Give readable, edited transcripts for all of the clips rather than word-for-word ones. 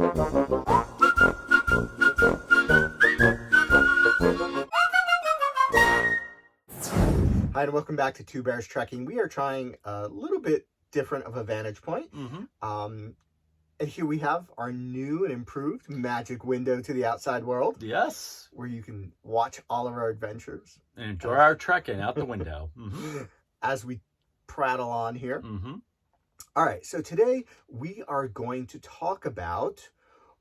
Hi, and welcome back to Two Bears Trekking. We are trying a little bit different of a vantage point. And here we have our new and improved magic window to the outside world. Yes. Where you can watch all of our adventures. And enjoy our trekking out the window. As we prattle on here. All right, so today we are going to talk about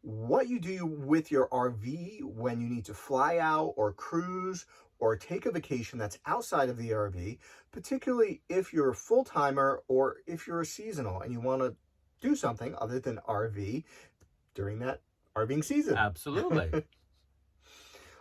what you do with your RV when you need to fly out or cruise or take a vacation that's outside of the RV, particularly if you're a full-timer or if you're a seasonal and you want to do something other than RV during that RVing season. Absolutely.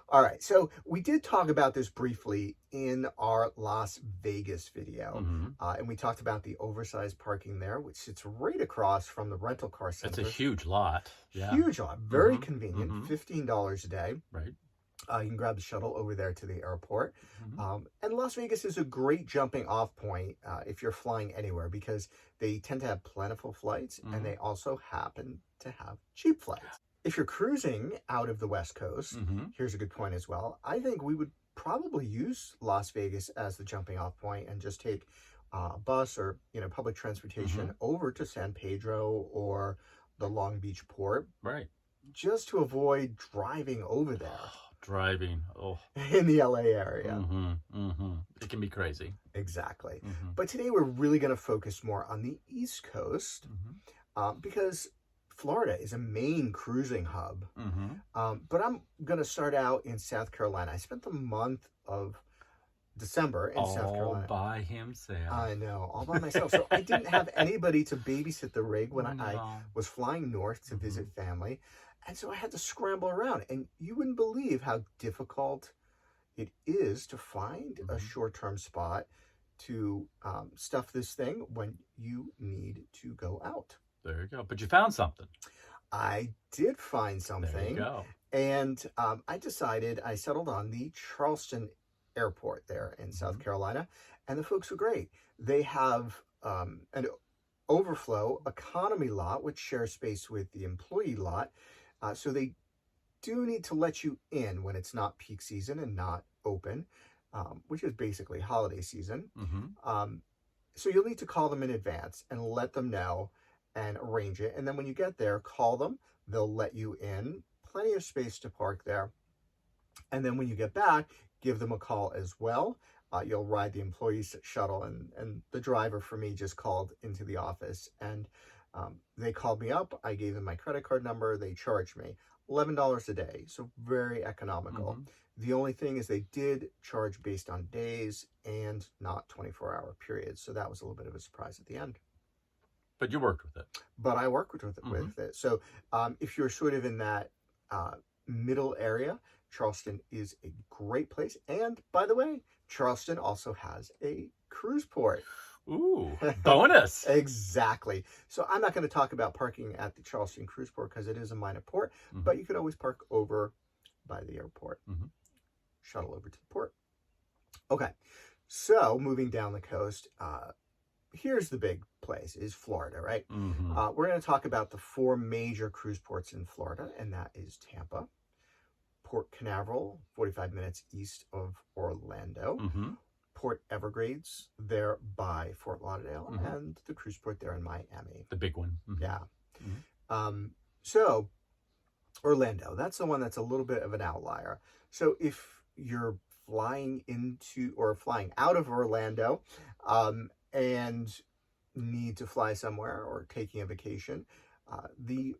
All right, so we did talk about this briefly in our Las Vegas video, and we talked about the oversized parking there, which sits right across from the rental car center. It's a huge lot. Yeah. Huge lot, very convenient, $15 a day. Right. You can grab the shuttle over there to the airport. And Las Vegas is a great jumping off point if you're flying anywhere because they tend to have plentiful flights and they also happen to have cheap flights. If you're cruising out of the West Coast, here's a good point as well. I think we would probably use Las Vegas as the jumping off point and just take a bus or public transportation over to San Pedro or the Long Beach port. Right. Just to avoid driving over there. In the LA area. It can be crazy. Exactly. But today we're really going to focus more on the East Coast because Florida is a main cruising hub. But I'm going to start out in South Carolina. I spent the month of December in South Carolina. All by himself. I know, all by myself. So I didn't have anybody to babysit the rig when I was flying north to visit family. And so I had to scramble around. And you wouldn't believe how difficult it is to find a short-term spot to stuff this thing when you need to go out. There you go. But you found something. I did find something. There you go. And I settled on the Charleston airport there in South Carolina. And the folks were great. They have an overflow economy lot, which shares space with the employee lot. So they do need to let you in when it's not peak season and not open, which is basically holiday season. So you'll need to call them in advance and let them know and arrange it. And then when you get there, call them. They'll let you in. Plenty of space to park there. And then when you get back, give them a call as well. You'll ride the employee's shuttle. And the driver for me just called into the office. And they called me up. I gave them my credit card number. They charged me $11 a day. So very economical. The only thing is they did charge based on days and not 24-hour periods. So that was a little bit of a surprise at the end. But you worked with it. But I worked with it. So if you're sort of in that middle area, Charleston is a great place. And by the way, Charleston also has a cruise port. Ooh, bonus. Exactly. So I'm not going to talk about parking at the Charleston cruise port because it is a minor port, but you could always park over by the airport. Shuttle over to the port. Okay. So moving down the coast, here's the big place is Florida, right? We're going to talk about the 4 major cruise ports in Florida, and that is Tampa, Port Canaveral, 45 minutes east of Orlando, Port Everglades there by Fort Lauderdale, and the cruise port there in Miami. The big one. Yeah. So Orlando, that's the one that's a little bit of an outlier. So if you're flying into or flying out of Orlando and need to fly somewhere or taking a vacation, the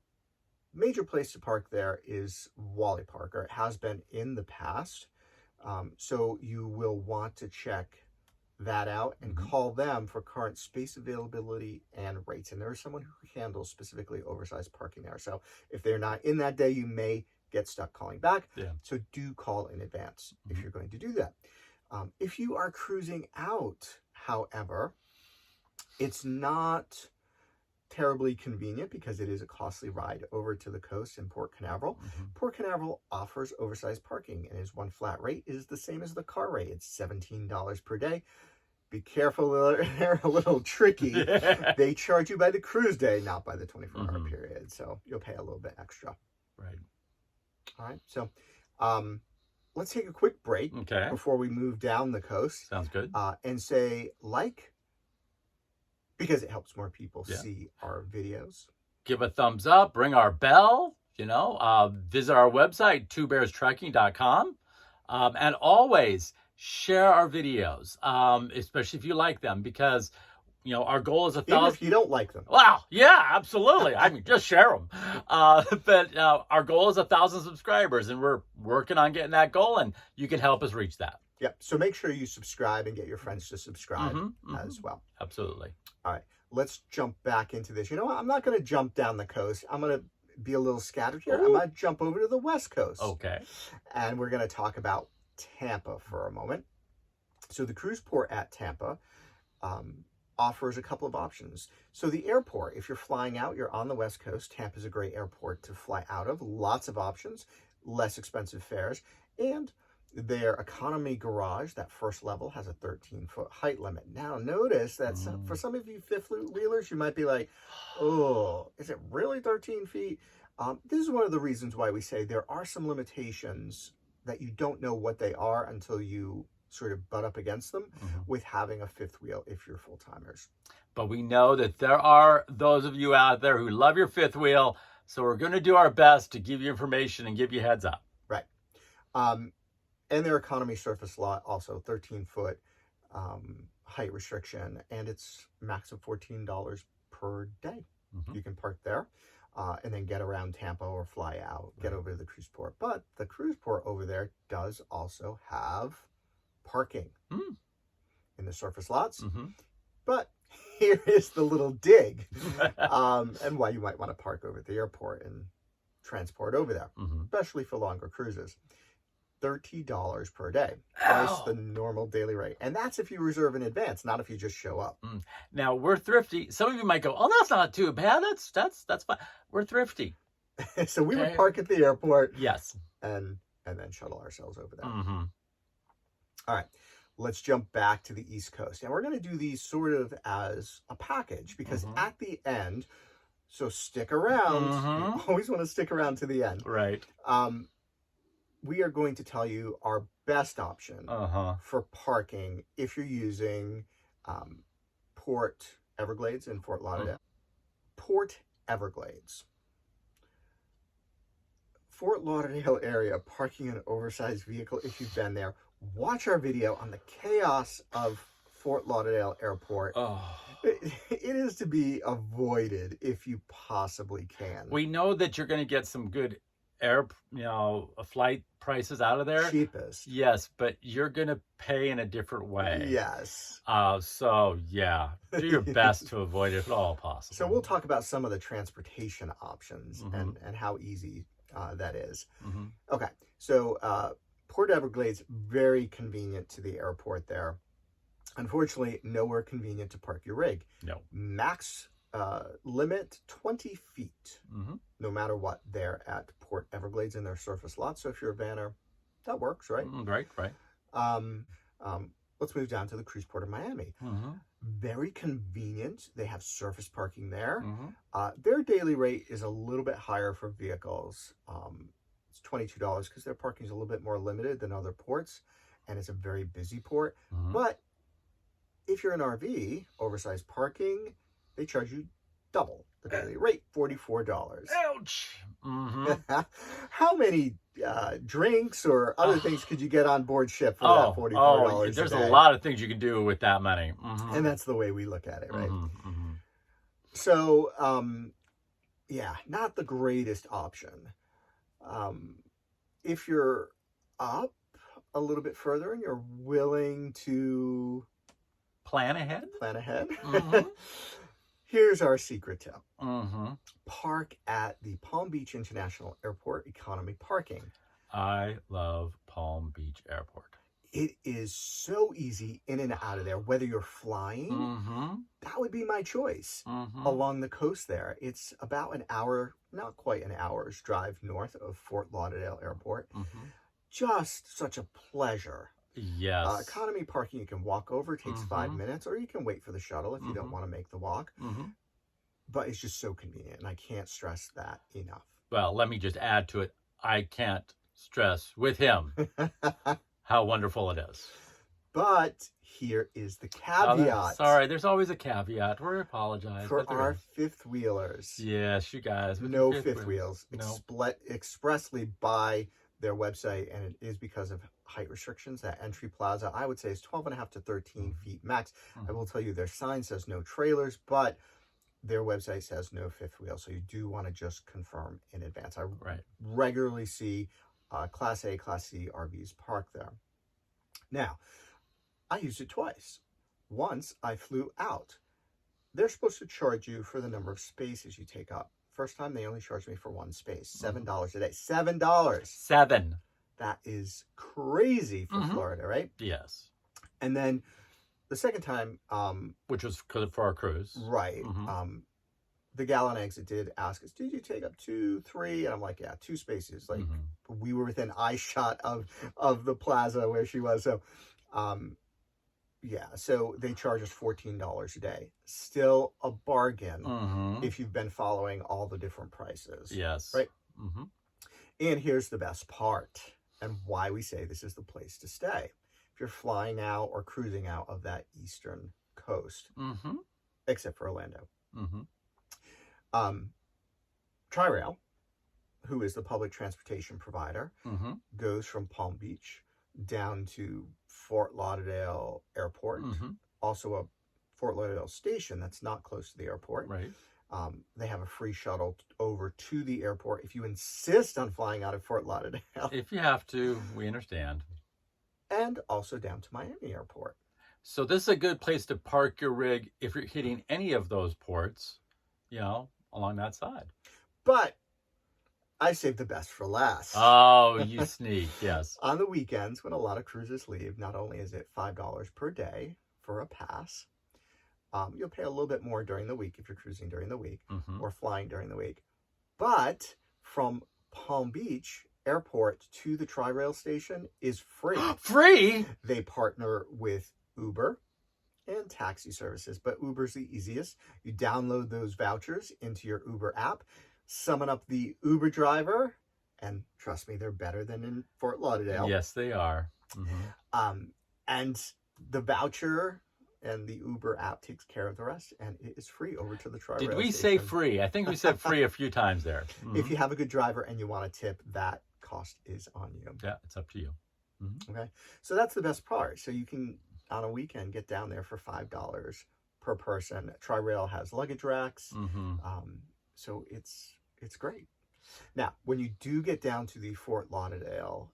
major place to park there is Wally Park, or it has been in the past. So you will want to check that out and call them for current space availability and rates. And there is someone who handles specifically oversized parking there. So if they're not in that day, you may get stuck calling back. So do call in advance if you're going to do that. If you are cruising out, however, it's not terribly convenient because it is a costly ride over to the coast in Port Canaveral. Port Canaveral offers oversized parking and is one flat rate. It is the same as the car rate. It's $17 per day. be careful. They're a little tricky. Yeah. They charge you by the cruise day, not by the 24-hour Mhm. period. So you'll pay a little bit extra. Right. All right. So let's take a quick break Okay. before we move down the coast Sounds good. and say because it helps more people Yeah. see our videos. Give a thumbs up, ring our bell, visit our website, twobearstrekking.com. And always share our videos, especially if you like them, because, our goal is 1,000. Even if you don't like them. Wow. Yeah, absolutely. I mean, just share them. But our goal is 1,000 subscribers, and we're working on getting that goal, and you can help us reach that. Yep. So make sure you subscribe and get your friends to subscribe as well. Absolutely. All right. Let's jump back into this. You know what? I'm not going to jump down the coast. I'm going to be a little scattered here. Ooh. I'm going to jump over to the West Coast. Okay. And we're going to talk about Tampa for a moment. So the cruise port at Tampa offers a couple of options. So the airport, if you're flying out, you're on the West Coast. Tampa's a great airport to fly out of. Lots of options, less expensive fares. And their economy garage, that first level, has a 13-foot height limit. Now, notice that for some of you fifth-wheelers, you might be like, oh, is it really 13 feet? This is one of the reasons why we say there are some limitations that you don't know what they are until you sort of butt up against them with having a fifth wheel if you're full-timers. But we know that there are those of you out there who love your fifth wheel, so we're going to do our best to give you information and give you heads up. Right. And their economy surface lot, also 13-foot height restriction, and it's max of $14 per day. You can park there and then get around Tampa or fly out, get over to the cruise port. But the cruise port over there does also have parking in the surface lots. But here is the little dig and why you might want to park over at the airport and transport over there, especially for longer cruises. $30 per day, twice the normal daily rate. And that's if you reserve in advance, not if you just show up. Now, we're thrifty. Some of you might go, oh, that's not too bad. That's fine. We're thrifty. So we would park at the airport. Yes. And then shuttle ourselves over there. All right. Let's jump back to the East Coast. And we're going to do these sort of as a package because at the end, so stick around. You always want to stick around to the end. Right. We are going to tell you our best option for parking if you're using Port Everglades in Fort Lauderdale. Port Everglades. Fort Lauderdale area, parking an oversized vehicle if you've been there. Watch our video on the chaos of Fort Lauderdale Airport. It is to be avoided if you possibly can. We know that you're going to get some good flight prices out of there. Cheapest. Yes, but you're going to pay in a different way. Yes. So, yeah, do your best to avoid it if at all possible. So we'll talk about some of the transportation options and how easy that is. Okay, so Port Everglades, very convenient to the airport there. Unfortunately, nowhere convenient to park your rig. No. Max limit 20 feet, no matter what, there at Port Everglades in their surface lot. So if you're a vanner, that works, right? Right. Let's move down to the cruise port of Miami. Very convenient. They have surface parking there. Their daily rate is a little bit higher for vehicles. It's $22 because their parking is a little bit more limited than other ports, and it's a very busy port. But if you're an RV, oversized parking, they charge you double the daily rate, $44. Ouch! How many drinks or other things could you get on board ship for that $44? There's a lot of things you can do with that money. And that's the way we look at it, right? So, yeah, not the greatest option. If you're up a little bit further and you're willing to plan ahead, here's our secret tip. Park at the Palm Beach International Airport economy parking. I love Palm Beach Airport. It is so easy in and out of there, whether you're flying, that would be my choice. Along the coast there, it's about an hour, not quite an hour's drive north of Fort Lauderdale Airport. Just such a pleasure Yes. Economy parking, you can walk over, it takes 5 Mhm. minutes, or you can wait for the shuttle if you don't Mhm. want to make the walk. Mhm. But it's just so convenient, and I can't stress that enough. Well, let me just add to it. I can't stress with him how wonderful it is. But here is the caveat. Sorry, there's always a caveat. We apologize. For but there our is. fifth wheelers. Yes, you guys. With No your fifth wheels. No. Expressly by their website, and it is because of height restrictions. That entry plaza, I would say, is 12.5 to 13 feet max. I will tell you, their sign says no trailers, but their website says no fifth wheel. So you do want to just confirm in advance. I regularly see Class A, Class C RVs parked there. Now, I used it twice. Once I flew out. They're supposed to charge you for the number of spaces you take up. First time, they only charged me for one space. $7 a day. $7. 7. That is crazy for Florida, right? Yes. And then the second time, which was for our cruise, right? The gal on exit did ask us, "Did you take up 2, 3?" And I'm like, "Yeah, 2 spaces." Like we were within eye shot of the plaza where she was. So, yeah, so they charge us $14 a day. Still a bargain if you've been following all the different prices. Yes. Right? And here's the best part, and why we say this is the place to stay. If you're flying out or cruising out of that eastern coast, except for Orlando. Tri-Rail, who is the public transportation provider, goes from Palm Beach down to Fort Lauderdale Airport, also a Fort Lauderdale station that's not close to the airport. Right. They have a free shuttle over to the airport if you insist on flying out of Fort Lauderdale. If you have to, we understand. And also down to Miami Airport. So this is a good place to park your rig if you're hitting any of those ports, along that side. But I saved the best for last. Oh, you sneak, yes. On the weekends, when a lot of cruises leave, not only is it $5 per day for a pass, you'll pay a little bit more during the week if you're cruising during the week or flying during the week. But from Palm Beach Airport to the Tri-Rail station is free. Free? They partner with Uber and taxi services, but Uber's the easiest. You download those vouchers into your Uber app, summon up the Uber driver, and trust me, they're better than in Fort Lauderdale. Yes, they are. And the voucher and the Uber app takes care of the rest, and it is free over to the Tri-Rail Did we station. say free? I think we said free a few times there. If you have a good driver and you want a tip, that cost is on you. Yeah, it's up to you. Okay, so that's the best part. So you can, on a weekend, get down there for $5 per person. Tri-Rail has luggage racks, so it's great. Now, when you do get down to the Fort Lauderdale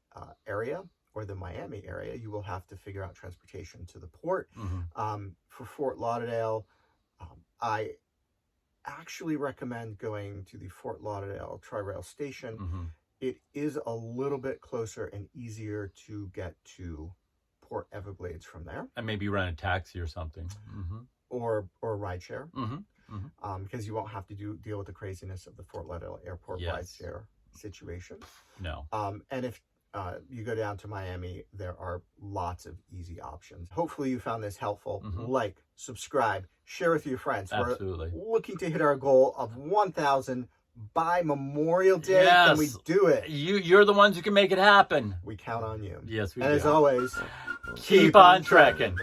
area or the Miami area, you will have to figure out transportation to the port. For Fort Lauderdale, I actually recommend going to the Fort Lauderdale Tri-Rail station. It is a little bit closer and easier to get to Port Everglades from there. And maybe rent a taxi or something. Or a rideshare. Because you won't have to deal with the craziness of the Fort Lauderdale Airport rideshare situation. No. And if you go down to Miami, there are lots of easy options. Hopefully you found this helpful. Like, subscribe, share with your friends. Absolutely. We're looking to hit our goal of 1,000 by Memorial Day. Yes. Can we do it? You're the ones who can make it happen. We count on you. Yes, we do. And as always, keep on trekking.